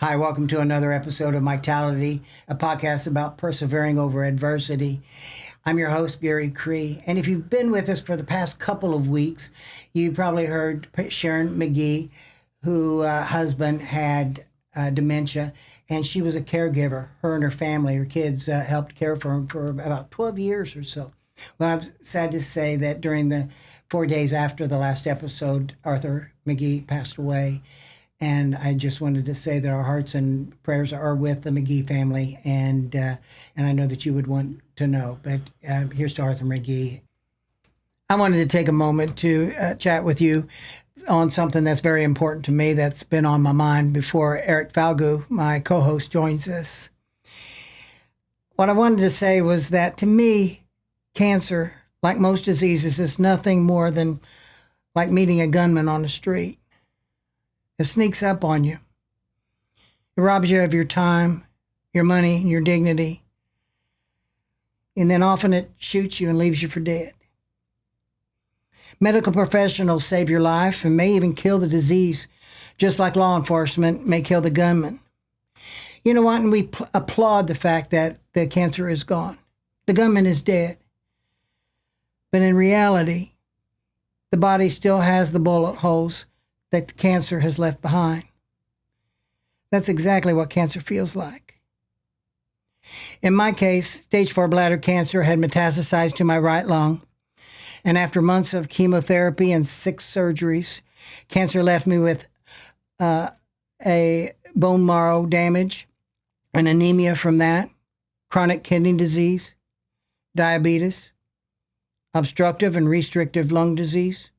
Hi, welcome to another episode of Mytality, a podcast about persevering over adversity. I'm your host, Gary Cree, and if you've been with us for the past couple of weeks, you probably heard Sharon McGee, whose husband had dementia, and she was a caregiver. Her and her family, her kids, helped care for him for about 12 years or so. Well, I'm sad to say that during the 4 days after the last episode, Arthur McGee passed away. And I just wanted to say that our hearts and prayers are with the McGee family, and I know that you would want to know. But here's to Arthur McGee. I wanted to take a moment to chat with you on something that's very important to me that's been on my mind before Eric Falgout, my co-host, joins us. What I wanted to say was that to me, cancer, like most diseases, is nothing more than like meeting a gunman on the street. It sneaks up on you. It robs you of your time, your money, your dignity. And then often it shoots you and leaves you for dead. Medical professionals save your life and may even kill the disease, just like law enforcement may kill the gunman. You know what? And we applaud the fact that the cancer is gone. The gunman is dead. But in reality, the body still has the bullet holes that the cancer has left behind. That's exactly what cancer feels like. In my case, stage 4 bladder cancer had metastasized to my right lung, and after months of chemotherapy and 6 surgeries, cancer left me with a bone marrow damage, an anemia from that, chronic kidney disease, diabetes, obstructive and restrictive lung disease,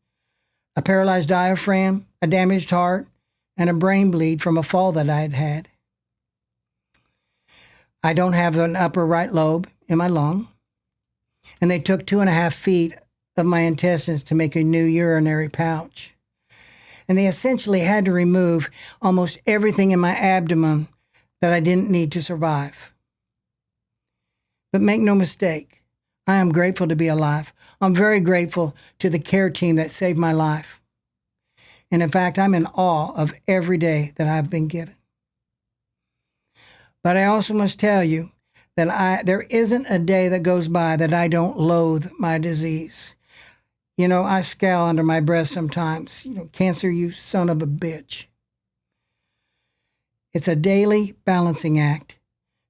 a paralyzed diaphragm, a damaged heart, and a brain bleed from a fall that I had had. I don't have an upper right lobe in my lung, and they took 2.5 feet of my intestines to make a new urinary pouch. And they essentially had to remove almost everything in my abdomen that I didn't need to survive. But make no mistake, I am grateful to be alive. I'm very grateful to the care team that saved my life. And in fact, I'm in awe of every day that I've been given. But I also must tell you that there isn't a day that goes by that I don't loathe my disease. You know, I scowl under my breath sometimes. Cancer, you son of a bitch. It's a daily balancing act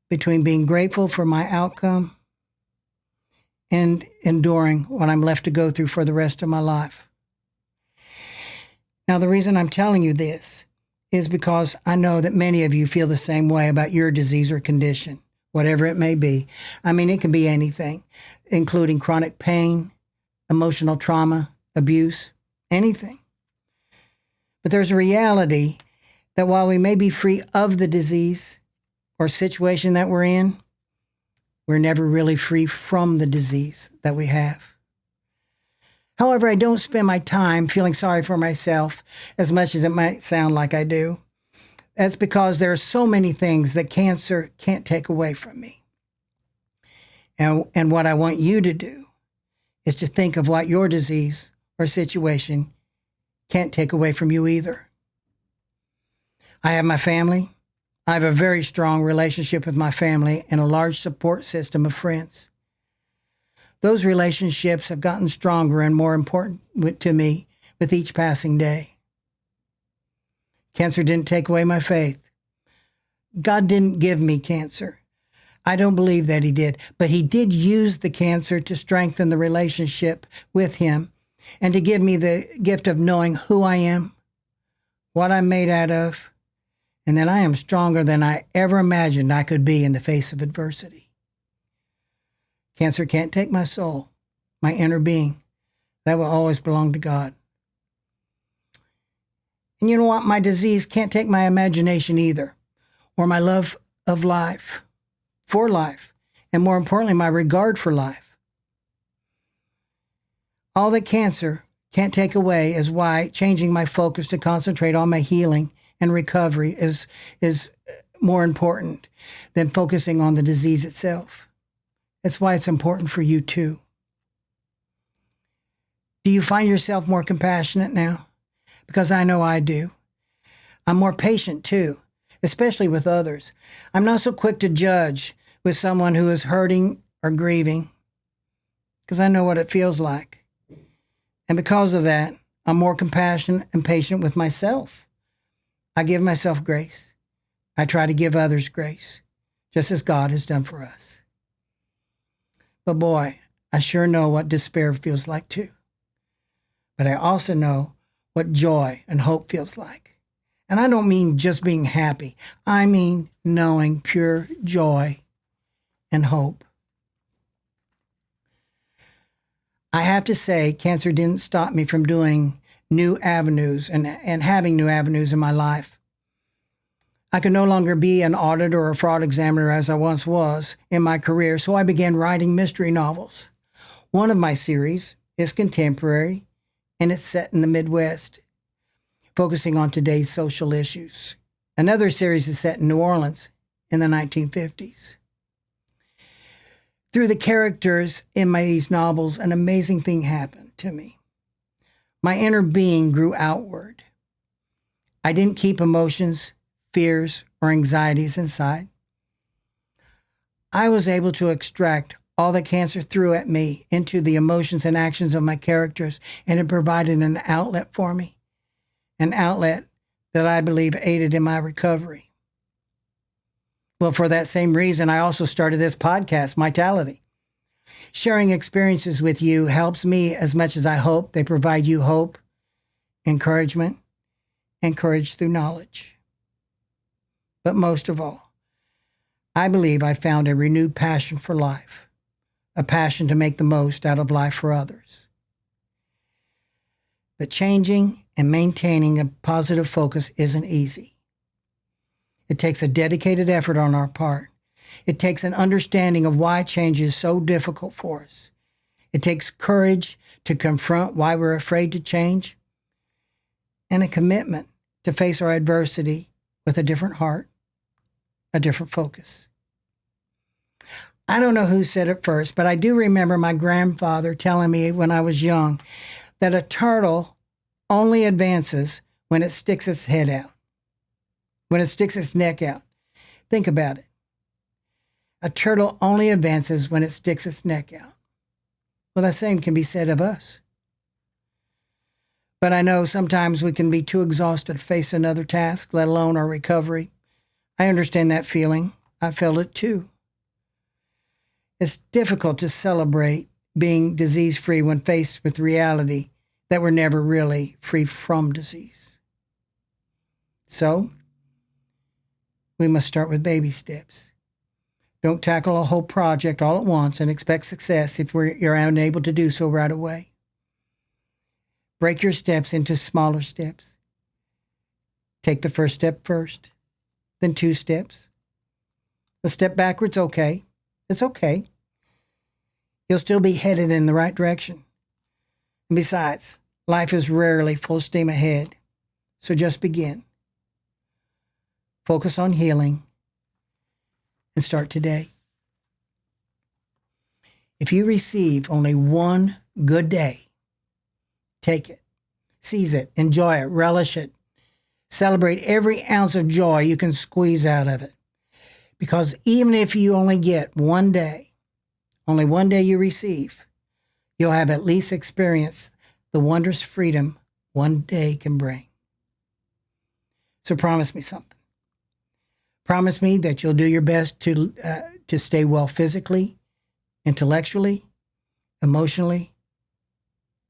between being grateful for my outcome and enduring what I'm left to go through for the rest of my life. Now, the reason I'm telling you this is because I know that many of you feel the same way about your disease or condition, whatever it may be. I mean, it can be anything, including chronic pain, emotional trauma, abuse, anything. But there's a reality that while we may be free of the disease or situation that we're in, we're never really free from the disease that we have. However, I don't spend my time feeling sorry for myself as much as it might sound like I do. That's because there are so many things that cancer can't take away from me. And what I want you to do is to think of what your disease or situation can't take away from you either. I have my family. I have a very strong relationship with my family and a large support system of friends. Those relationships have gotten stronger and more important to me with each passing day. Cancer didn't take away my faith. God didn't give me cancer. I don't believe that he did, but he did use the cancer to strengthen the relationship with him and to give me the gift of knowing who I am, what I'm made out of, and that I am stronger than I ever imagined I could be in the face of adversity. Cancer can't take my soul, my inner being. That will always belong to God. And you know what? My disease can't take my imagination either, or my love of life, for life, and more importantly, my regard for life. All that cancer can't take away is why changing my focus to concentrate on my healing and recovery is more important than focusing on the disease itself. That's why it's important for you too. Do you find yourself more compassionate now? Because I know I do. I'm more patient too, especially with others. I'm not so quick to judge with someone who is hurting or grieving because I know what it feels like. And because of that, I'm more compassionate and patient with myself. I give myself grace. I try to give others grace, just as God has done for us. But boy, I sure know what despair feels like too. But I also know what joy and hope feels like. And I don't mean just being happy. I mean knowing pure joy and hope. I have to say, cancer didn't stop me from doing new avenues and having new avenues in my life. I could no longer be an auditor or a fraud examiner as I once was in my career, so I began writing mystery novels. One of my series is contemporary, and it's set in the Midwest, focusing on today's social issues. Another series is set in New Orleans in the 1950s. Through the characters in these novels, an amazing thing happened to me. My inner being grew outward. I didn't keep emotions, fears, or anxieties inside. I was able to extract all that cancer threw at me into the emotions and actions of my characters, and it provided an outlet for me, an outlet that I believe aided in my recovery. Well, for that same reason, I also started this podcast, Mytality. Sharing experiences with you helps me as much as I hope they provide you hope, encouragement, and courage through knowledge. But most of all, I believe I found a renewed passion for life, a passion to make the most out of life for others. But changing and maintaining a positive focus isn't easy. It takes a dedicated effort on our part. It takes an understanding of why change is so difficult for us. It takes courage to confront why we're afraid to change, and a commitment to face our adversity with a different heart, a different focus. I don't know who said it first, but I do remember my grandfather telling me when I was young that a turtle only advances when it sticks its head out, when it sticks its neck out. Think about it. A turtle only advances when it sticks its neck out. Well, the same can be said of us. But I know sometimes we can be too exhausted to face another task, let alone our recovery. I understand that feeling. I felt it too. It's difficult to celebrate being disease-free when faced with reality that we're never really free from disease. So, we must start with baby steps. Don't tackle a whole project all at once and expect success if you're unable to do so right away. Break your steps into smaller steps. Take the first step first, then 2 steps. A step backwards, okay. It's okay. You'll still be headed in the right direction. And besides, life is rarely full steam ahead, so just begin. Focus on healing and start today. If you receive only one good day, take it, seize it, enjoy it, relish it. Celebrate every ounce of joy you can squeeze out of it. Because even if you only get one day, only one day you receive, you'll have at least experienced the wondrous freedom one day can bring. So promise me something. Promise me that you'll do your best to stay well physically, intellectually, emotionally,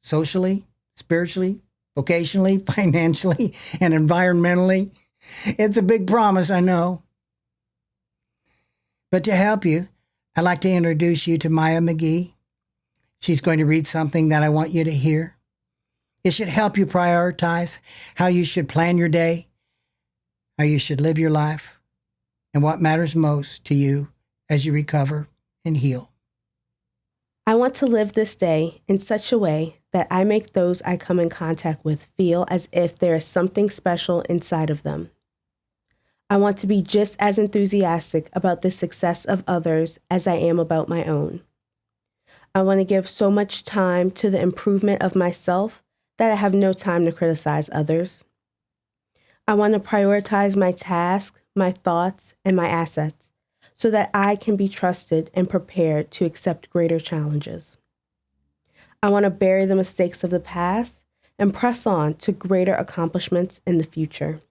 socially, spiritually, vocationally, financially, and environmentally. It's a big promise, I know. But to help you, I'd like to introduce you to McGee. She's going to read something that I want you to hear. It should help you prioritize how you should plan your day, how you should live your life, and what matters most to you as you recover and heal. I want to live this day in such a way that I make those I come in contact with feel as if there is something special inside of them. I want to be just as enthusiastic about the success of others as I am about my own. I want to give so much time to the improvement of myself that I have no time to criticize others. I want to prioritize my tasks my thoughts, and my assets so that I can be trusted and prepared to accept greater challenges. I want to bury the mistakes of the past and press on to greater accomplishments in the future.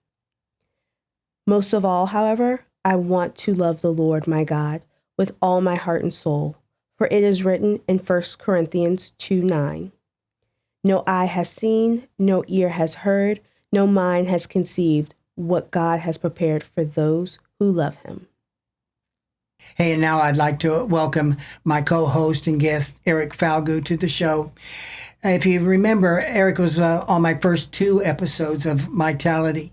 Most of all, however, I want to love the Lord my God with all my heart and soul, for it is written in 1 Corinthians 2:9, "No eye has seen, no ear has heard, no mind has conceived what God has prepared for those who love him." Hey, and now I'd like to welcome my co-host and guest, Eric Falgout, to the show. If you remember, Eric was on my first 2 episodes of Mytality.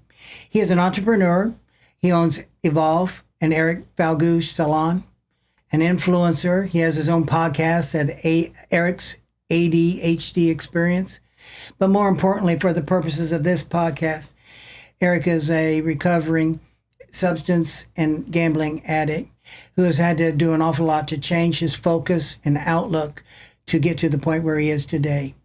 He is an entrepreneur. He owns Evolve and Eric Falgout Salon, an influencer. He has his own podcast at Eric's ADHD Experience. But more importantly, for the purposes of this podcast, Eric is a recovering substance and gambling addict who has had to do an awful lot to change his focus and outlook to get to the point where he is today.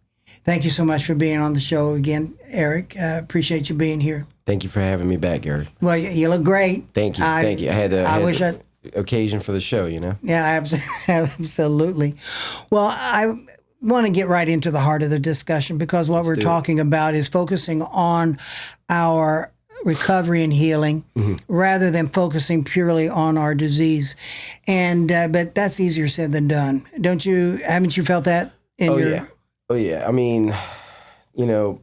Thank you so much for being on the show again, Eric. Appreciate you being here. Thank you for having me back, Gary. Well, you look great. Thank you. Thank you. I had the occasion for the show, you know? Yeah, absolutely. Well, I want to get right into the heart of the discussion because what we're talking about is focusing on our recovery and healing rather than focusing purely on our disease. And but that's easier said than done. Haven't you felt that in Yeah. Oh yeah. I mean, you know,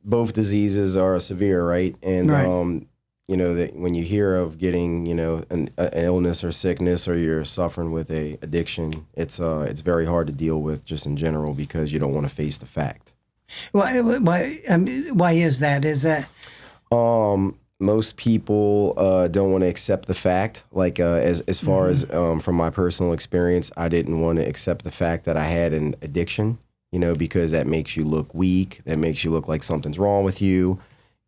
both diseases are severe, right? And right. You know, that when you hear of getting, you know, an illness or sickness, or you're suffering with a addiction, it's very hard to deal with just in general because you don't want to face the fact. Why is that? Is that most people don't want to accept the fact. Like as far as from my personal experience, I didn't want to accept the fact that I had an addiction. You know, because that makes you look weak. That makes you look like something's wrong with you.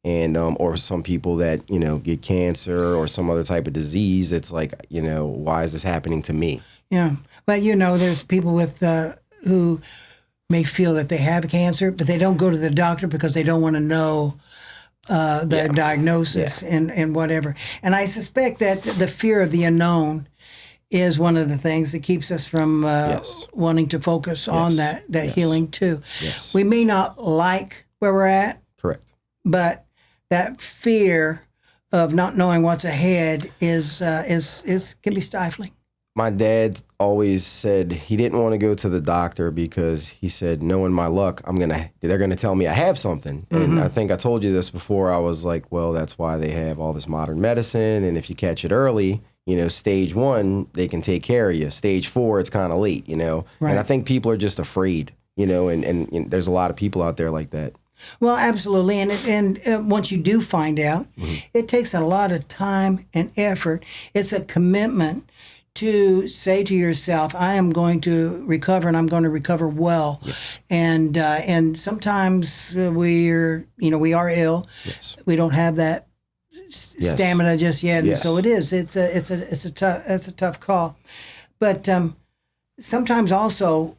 And or some people that, you know, get cancer or some other type of disease. It's like, you know, why is this happening to me? Yeah. Well, you know, there's people with who may feel that they have cancer, but they don't go to the doctor because they don't want to know the diagnosis and whatever. And I suspect that the fear of the unknown is one of the things that keeps us from wanting to focus on that healing too. Yes. We may not like where we're at. Correct. But that fear of not knowing what's ahead can be stifling. My dad always said he didn't want to go to the doctor because he said, knowing my luck, they're gonna tell me I have something. And I think I told you this before. I was like, well, that's why they have all this modern medicine, and if you catch it early, you know, stage 1, they can take care of you. Stage 4, it's kind of late, you know. Right. And I think people are just afraid, you know, and there's a lot of people out there like that. Well, absolutely. And once you do find out, it takes a lot of time and effort. It's a commitment to say to yourself, I am going to recover, and I'm going to recover well. Yes. And sometimes we are ill. Yes. We don't have that stamina just yet. Yes. And so it's a tough call. But sometimes also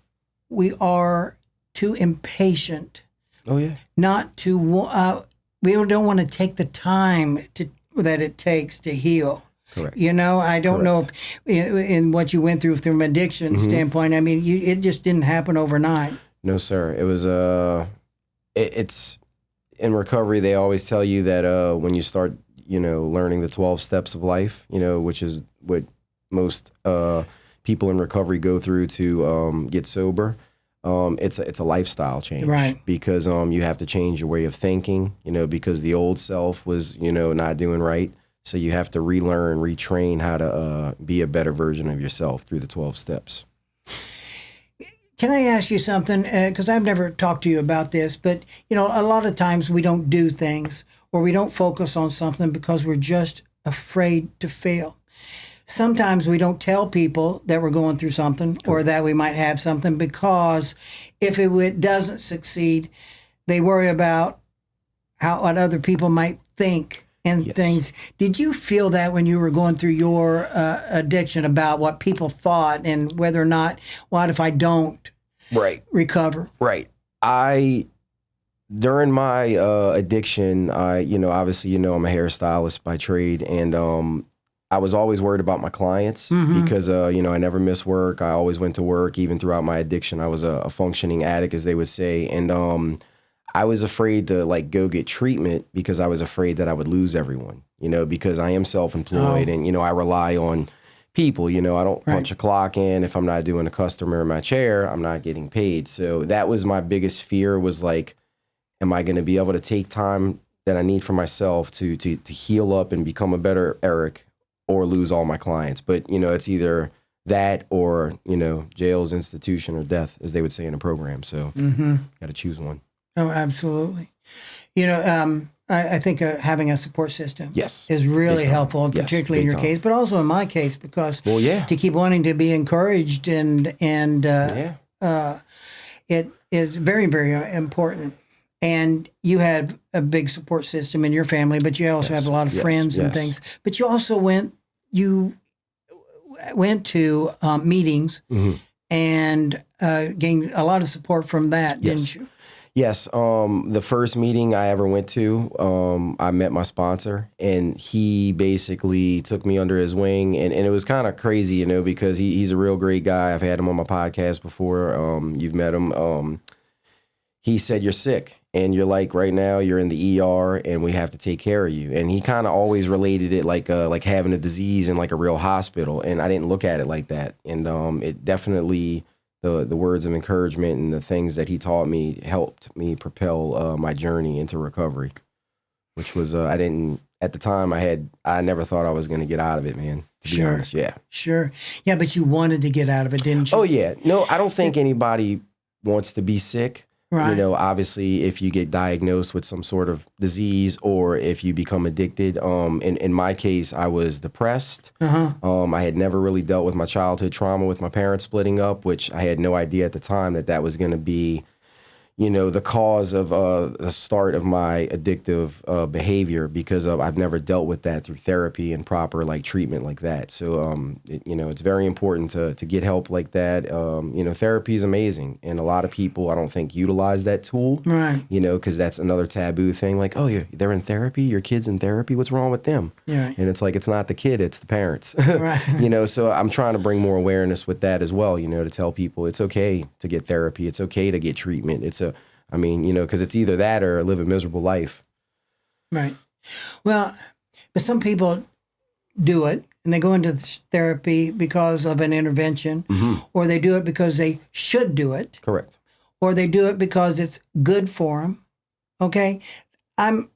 we are too impatient. Oh yeah. Not to we don't want to take the time that it takes to heal. Correct. You know, I don't know if in what you went through from an addiction standpoint. I mean, it just didn't happen overnight. No, sir. It was it's in recovery. They always tell you that when you start, you know, learning the 12 steps of life, you know, which is what most people in recovery go through to get sober. It's a lifestyle change, right? Because you have to change your way of thinking, you know, because the old self was, you know, not doing right. So you have to relearn, retrain how to be a better version of yourself through the 12 steps. Can I ask you something? Because I've never talked to you about this, but, you know, a lot of times we don't do things or we don't focus on something because we're just afraid to fail. Sometimes we don't tell people that we're going through something or that we might have something because if it doesn't succeed, they worry about what other people might think and things. Did you feel that when you were going through your addiction about what people thought and whether or not, what if I don't recover? Right. I During my addiction, obviously, I'm a hairstylist by trade, and I was always worried about my clients because, I never missed work. I always went to work, even throughout my addiction. I was a functioning addict, as they would say, and I was afraid to like go get treatment because I was afraid that I would lose everyone, because I am self-employed and, I rely on people, I don't punch a clock in. If I'm not doing a customer in my chair, I'm not getting paid. So that was my biggest fear, was like, am I going to be able to take time that I need for myself to heal up and become a better Eric, or lose all my clients? But, it's either that or, jail's institution or death, as they would say in a program. So got to choose one. Oh, absolutely. I think having a support system is Big really time. helpful, Yes, particularly in big your time. case, but also in my case, because Well, yeah. to keep wanting to be encouraged and Yeah. it is very, very important. And you had a big support system in your family, but you also Yes, have a lot of yes, friends and yes. things. But you also went to meetings and gained a lot of support from that, didn't you? Yes. The first meeting I ever went to, I met my sponsor, and he basically took me under his wing, and it was kind of crazy, because he's a real great guy. I've had him on my podcast before. You've met him. He said, "You're sick, and you're like, right now you're in the ER, and we have to take care of you." And he kind of always related it like having a disease in like a real hospital, and I didn't look at it like that. And it definitely, the words of encouragement and the things that he taught me helped me propel my journey into recovery, which was I didn't at the time. I never thought I was going to get out of it, man. To be honest, yeah, sure, yeah. But you wanted to get out of it, didn't you? Oh yeah, no, I don't think anybody wants to be sick. Right. Obviously, if you get diagnosed with some sort of disease, or if you become addicted, in my case, I was depressed. I had never really dealt with my childhood trauma with my parents splitting up, which I had no idea at the time that was going to be, the cause of the start of my addictive behavior, because I've never dealt with that through therapy and proper like treatment like that. So, it's very important to get help like that. Therapy is amazing, and a lot of people I don't think utilize that tool, Right. because that's another taboo thing. Like, oh, they're in therapy, your kid's in therapy, what's wrong with them? Yeah. And it's like, it's not the kid, it's the parents. Right. So I'm trying to bring more awareness with that as well, to tell people it's okay to get therapy, it's okay to get treatment. Because it's either that or live a miserable life. Right. Well, but some people do it and they go into therapy because of an intervention, or they do it because they should do it. Correct. Or they do it because it's good for them. Okay. I'm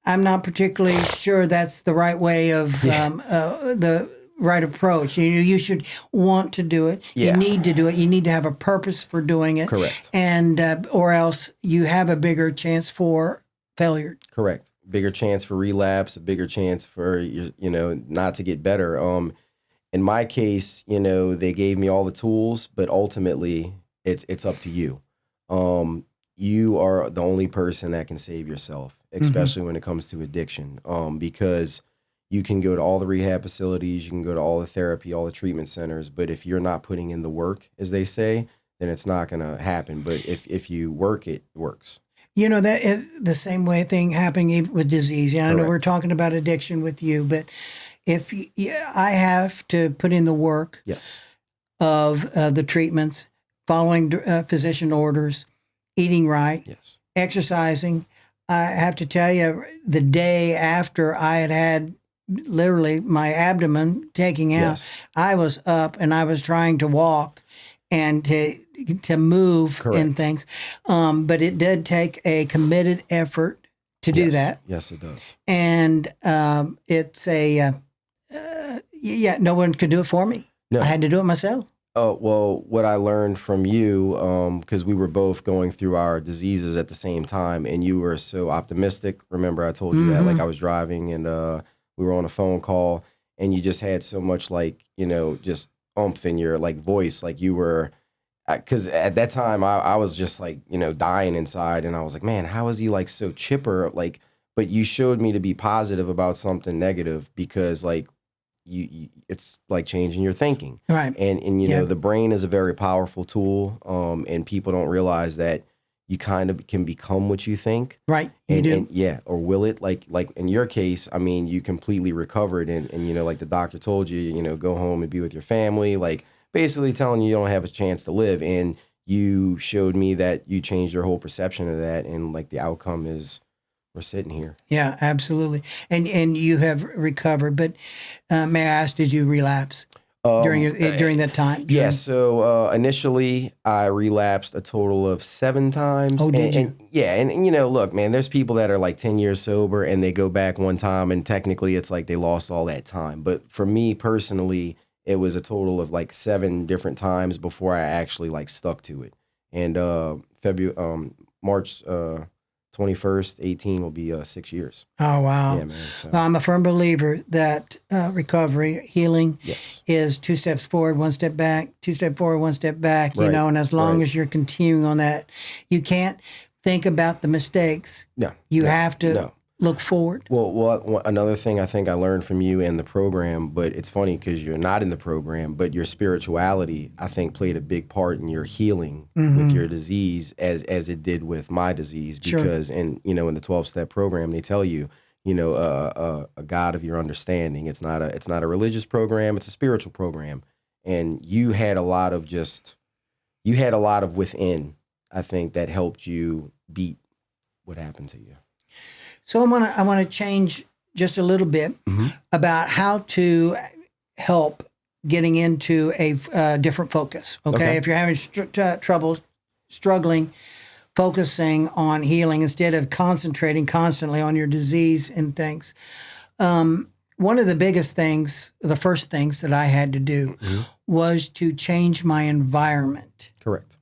not particularly sure that's the right way of the right approach. You should want to do it. Yeah. You need to do it. You need to have a purpose for doing it. Correct. And or else you have a bigger chance for failure. Correct. Bigger chance for relapse, a bigger chance for not to get better. In my case, they gave me all the tools, but ultimately it's up to you. You are the only person that can save yourself, especially when it comes to addiction. Because you can go to all the rehab facilities, you can go to all the therapy, all the treatment centers, but if you're not putting in the work, as they say, then it's not going to happen. But if you work, it works. That is the same way thing happening with disease. I know we're Correct. talking about addiction with you, but if I have to put in the work Yes. of the treatments, following physician orders, eating right, Yes. exercising, I have to tell you, the day after I had literally my abdomen taking out, Yes. I was up and I was trying to walk and to move Correct. in things. But it did take a committed effort to do Yes. that. Yes, it does. And it's no one could do it for me. No. I had to do it myself. Oh, well, what I learned from you, because we were both going through our diseases at the same time, and you were so optimistic. Remember, I told you that, like, I was driving and we were on a phone call, and you just had so much, like, just oomph in your, like, voice. Like, you were, because at that time, I was just, like, dying inside, and I was like, man, how is he, like, so chipper? Like, but you showed me to be positive about something negative, because, like, you it's like changing your thinking. Right. And the brain is a very powerful tool. And people don't realize that, you kind of can become what you think. Right. You do. And yeah, or will it? Like in your case, I mean, you completely recovered and like the doctor told you, go home and be with your family, like basically telling you don't have a chance to live. And you showed me that you changed your whole perception of that, and like the outcome is we're sitting here. Yeah, absolutely. And you have recovered, but may I ask, did you relapse during that time? Yeah, so initially I relapsed a total of 7 times. Oh, did you? And look, man, there's people that are like 10 years sober and they go back one time and technically it's like they lost all that time. But for me personally, it was a total of like 7 different times before I actually like stuck to it. And March 21st, 18 will be 6 years. Oh, wow. Yeah, man. So. Well, I'm a firm believer that recovery, healing is 2 steps forward, 1 step back, 2 steps forward, 1 step back, right. And as long as you're continuing on that, you can't think about the mistakes. No. You have to look forward. Well, another thing I think I learned from you and the program, but it's funny because you're not in the program, but your spirituality, I think, played a big part in your healing with your disease as it did with my disease. Because, in the 12-step program, they tell you, a God of your understanding. It's not a religious program. It's a spiritual program. And you had a lot of within, I think, that helped you beat what happened to you. So I want to change just a little bit about how to help getting into a different focus. Okay, if you're having trouble struggling, focusing on healing instead of concentrating constantly on your disease and things. One of the biggest things, the first things that I had to do was to change my environment. Correct.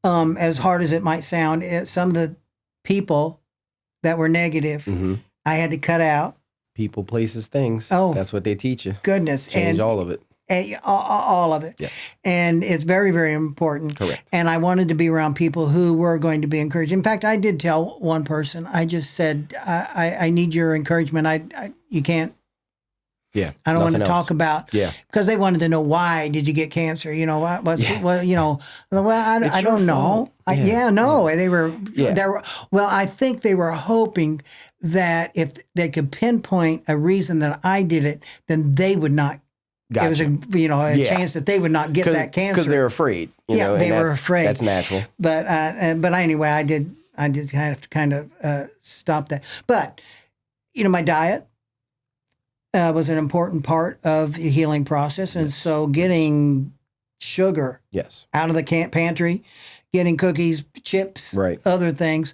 As hard as it might sound, some of the people that were negative, I had to cut out. People, places, things. Oh, that's what they teach you. Goodness. Change all of it. All of it. Yes. And it's very, very important. Correct. And I wanted to be around people who were going to be encouraged. In fact, I did tell one person, I just said, I need your encouragement. You can't. Yeah. I don't want to else. talk about, because they wanted to know, why did you get cancer? I don't know. They were, I think they were hoping that if they could pinpoint a reason that I did it, then they would not. Gotcha. There was a chance that they would not get that cancer. Because they're afraid. They were afraid. That's natural. But anyway, I did have to kind of stop that. But, my diet was an important part of the healing process. And so getting sugar out of the pantry, getting cookies, chips, other things,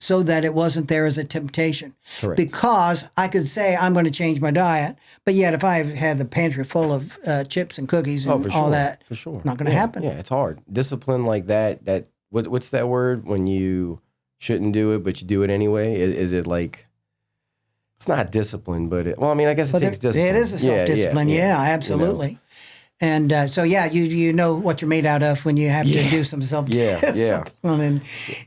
so that it wasn't there as a temptation. Correct. Because I could say I'm going to change my diet, but yet if I had the pantry full of chips and cookies and all that, for sure, not going to happen. Yeah, it's hard. Discipline like that. What's that word when you shouldn't do it but you do it anyway? Is it like? It's not discipline, but I guess it takes discipline. It is a self-discipline. Yeah, absolutely. And you know what you're made out of when you have to do some self-discipline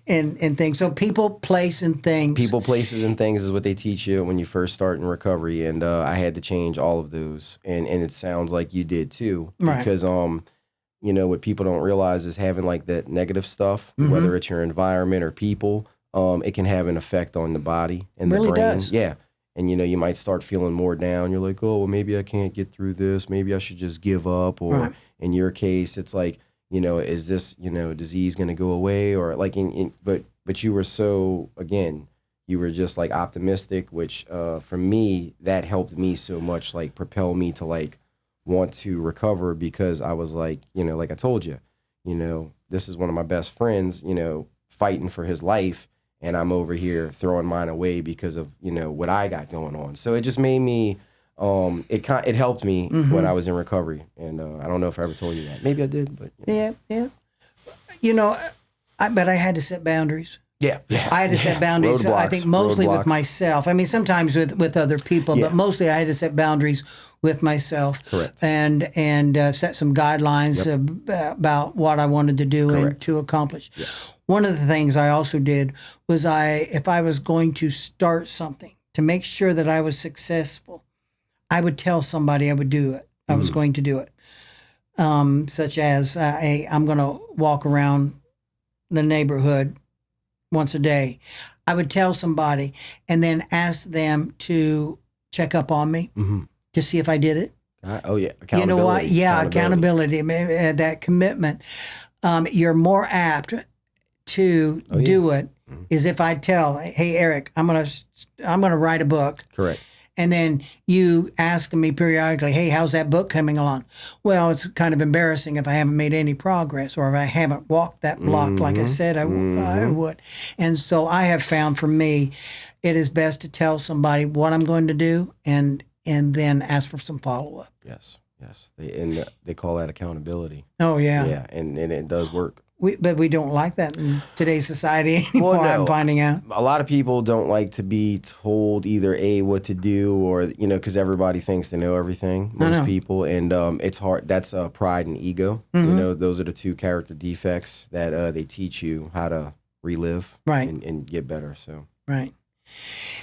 and things. So people, place, and things. People, places, and things is what they teach you when you first start in recovery. And I had to change all of those. And it sounds like you did too. Right. Because, what people don't realize is having like that negative stuff, whether it's your environment or people, it can have an effect on the body and the brain. Does. Yeah. And, you might start feeling more down. You're like, oh, well, maybe I can't get through this. Maybe I should just give up. Or in your case, it's like, is this, disease going to go away? Or like, but you were so, again, you were just like optimistic, which for me, that helped me so much, like propel me to like want to recover because I was like, like I told you, this is one of my best friends, fighting for his life. And I'm over here throwing mine away because of, what I got going on. So it just made me, it helped me when I was in recovery. And I don't know if I ever told you that. Maybe I did, but. Yeah. But I had to set boundaries. Yeah. I had to set boundaries, I think mostly with myself. I mean, sometimes with other people, but mostly I had to set boundaries with myself. Correct. And set some guidelines about what I wanted to do and to accomplish. Yes. One of the things I also did was if I was going to start something to make sure that I was successful, I would tell somebody I would do it. I was going to do it. Such as, I'm going to walk around the neighborhood once a day. I would tell somebody and then ask them to check up on me to see if I did it. Oh, yeah. Accountability. You know what? Yeah, accountability. That commitment. You're more apt to do it is if I tell, hey, Eric, I'm gonna write a book. Correct. And then you ask me periodically, hey, how's that book coming along? Well, it's kind of embarrassing if I haven't made any progress or if I haven't walked that block like I said I would. And so I have found for me, it is best to tell somebody what I'm going to do and then ask for some follow-up. Yes. They call that accountability. Oh, yeah. Yeah, and it does work. But we don't like that in today's society anymore, Well, no. I'm finding out. A lot of people don't like to be told either what to do or, because everybody thinks they know everything, most people. And it's hard. That's pride and ego. Those are the two character defects that they teach you how to relive and get better. So Right.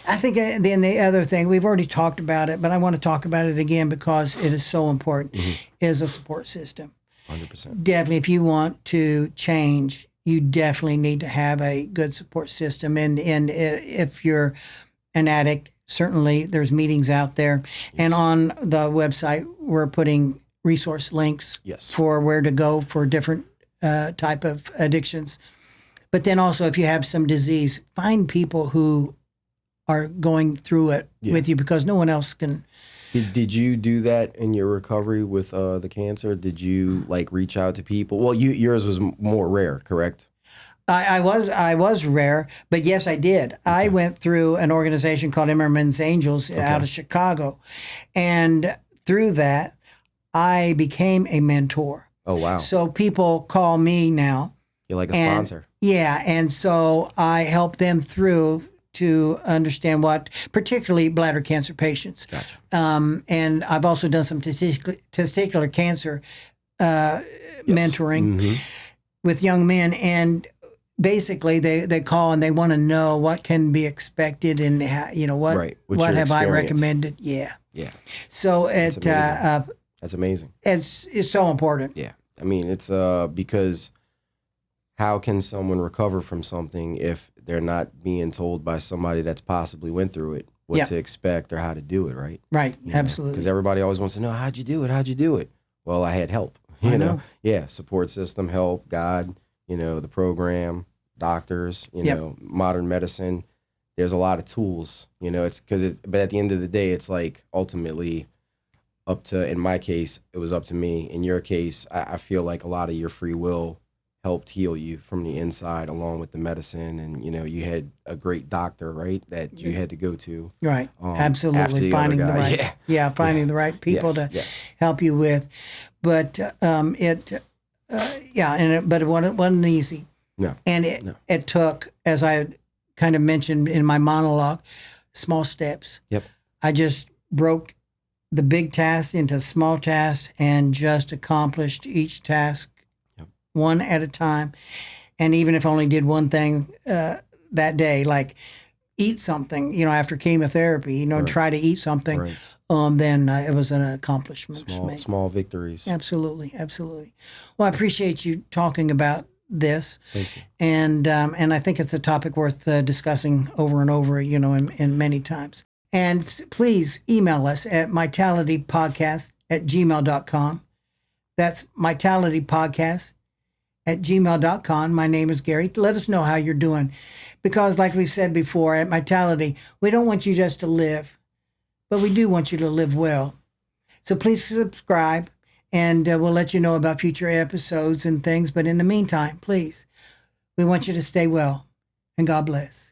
I think then the other thing, we've already talked about it, but I want to talk about it again because it is so important, is a support system. 100%. Definitely, if you want to change, you definitely need to have a good support system. And if you're an addict, certainly there's meetings out there. Yes. And on the website, we're putting resource links for where to go for different type of addictions. But then also, if you have some disease, find people who are going through it with you because no one else can. Did you do that in your recovery with the cancer? Did you reach out to people? Well, yours was more rare, correct? I was rare, but yes, I did. Okay. I went through an organization called Emmerman's Angels out of Chicago, and through that, I became a mentor. Oh, wow! So people call me now. You're like a sponsor. Yeah, and so I help them through to understand particularly bladder cancer patients. Gotcha. And I've also done some testicular cancer mentoring with young men. And basically they call and they want to know what can be expected and what have I recommended. Yeah. So that's amazing. It's so important. Yeah. I mean, it's because how can someone recover from something if they're not being told by somebody that's possibly went through it what to expect or how to do it, right? Right, absolutely. Because everybody always wants to know, how'd you do it? Well, I had help, you know? Yeah, support system, help, God, the program, doctors, modern medicine. There's a lot of tools, but at the end of the day, it's ultimately up to, in my case, it was up to me. In your case, I feel like a lot of your free will helped heal you from the inside along with the medicine. And, you had a great doctor, right, that you had to go to. Right. Absolutely. Finding the right, finding the right people to help you with. But but it wasn't easy. No. And it took, as I kind of mentioned in my monologue, small steps. Yep. I just broke the big task into small tasks and just accomplished each task one at a time. And even if I only did one thing that day, like eat something, after chemotherapy, try to eat something, then it was an accomplishment for me. Small victories. Absolutely. Well, I appreciate you talking about this. Thank you. And I think it's a topic worth discussing over and over, in many times. And please email us at mytalitypodcast@gmail.com. That's mytalitypodcast@gmail.com. My name is Gary. Let us know how you're doing. Because like we said before, at Mytality, we don't want you just to live, but we do want you to live well. So please subscribe, and we'll let you know about future episodes and things. But in the meantime, please, we want you to stay well, and God bless.